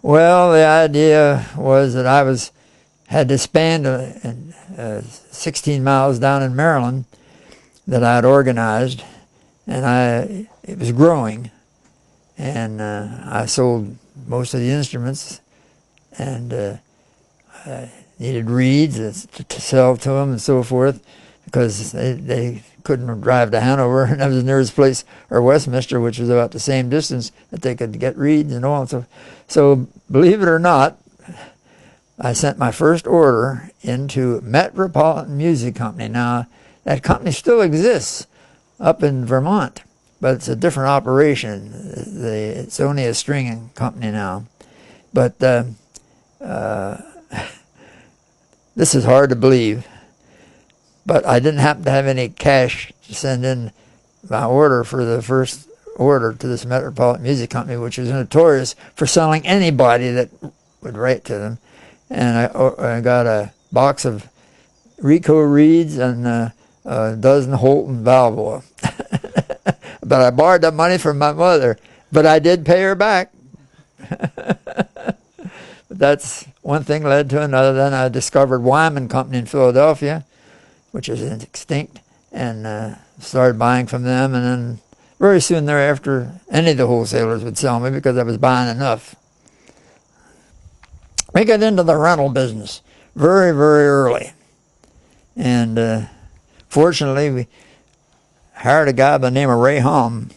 Well, the idea was that I had this band 16 miles down in Maryland that I had organized, and it was growing, and I sold most of the instruments, and I needed reeds to sell to them and so forth, because they couldn't drive to Hanover, and that was the nearest place, or Westminster, which was about the same distance that they could get reeds and all. So believe it or not, I sent my first order into Metropolitan Music Company. Now, that company still exists up in Vermont, but it's a different operation. It's only a stringing company now. But this is hard to believe, but I didn't happen to have any cash to send in my order for the first order to this Metropolitan Music Company, which was notorious for selling anybody that would write to them. And I got a box of Rico reeds and a dozen Holton Balboa. But I borrowed that money from my mother, but I did pay her back. That's one thing led to another. Then I discovered Wyman Company in Philadelphia, which is extinct, and started buying from them. And then very soon thereafter, any of the wholesalers would sell me because I was buying enough. We got into the rental business very, very early. And fortunately, we hired a guy by the name of Ray Hom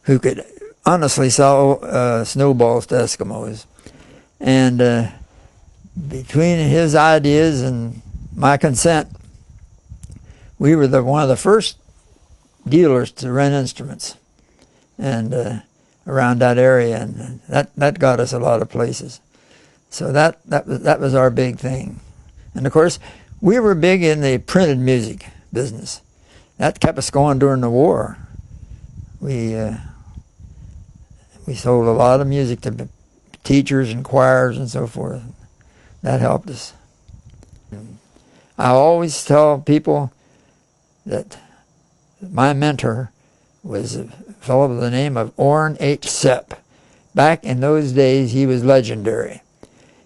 who could honestly sell snowballs to Eskimos. And between his ideas and my consent, we were one of the first dealers to rent instruments, and around that area, and that got us a lot of places. So that was our big thing. And of course, we were big in the printed music business. That kept us going during the war. We sold a lot of music to teachers and choirs and so forth. That helped us. I always tell people that my mentor was a fellow by the name of Orrin H. Sepp. Back in those days, he was legendary.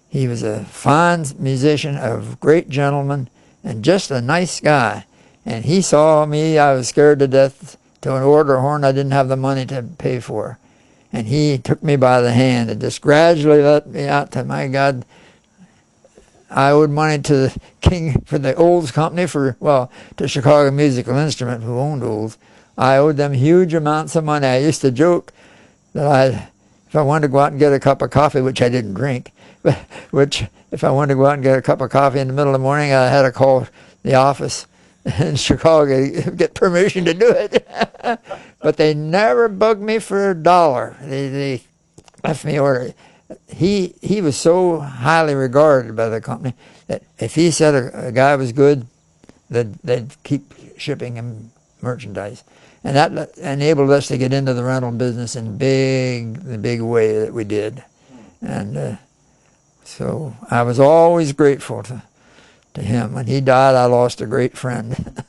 He was a fine musician, a great gentleman, and just a nice guy. And he saw me, I was scared to death, to order a horn I didn't have the money to pay for. And he took me by the hand and just gradually let me out to, my God, I owed money to the King for the Olds Company, to Chicago Musical Instrument, who owned Olds. I owed them huge amounts of money. I used to joke that if I wanted to go out and get a cup of coffee, which I didn't drink, if I wanted to go out and get a cup of coffee in the middle of the morning, I had to call the office in Chicago to get permission to do it. But they never bugged me for $1. They left me order. He was so highly regarded by the company that if he said a guy was good, they'd keep shipping him merchandise. And that enabled us to get into the rental business in the big way that we did. And so I was always grateful to him. When he died, I lost a great friend.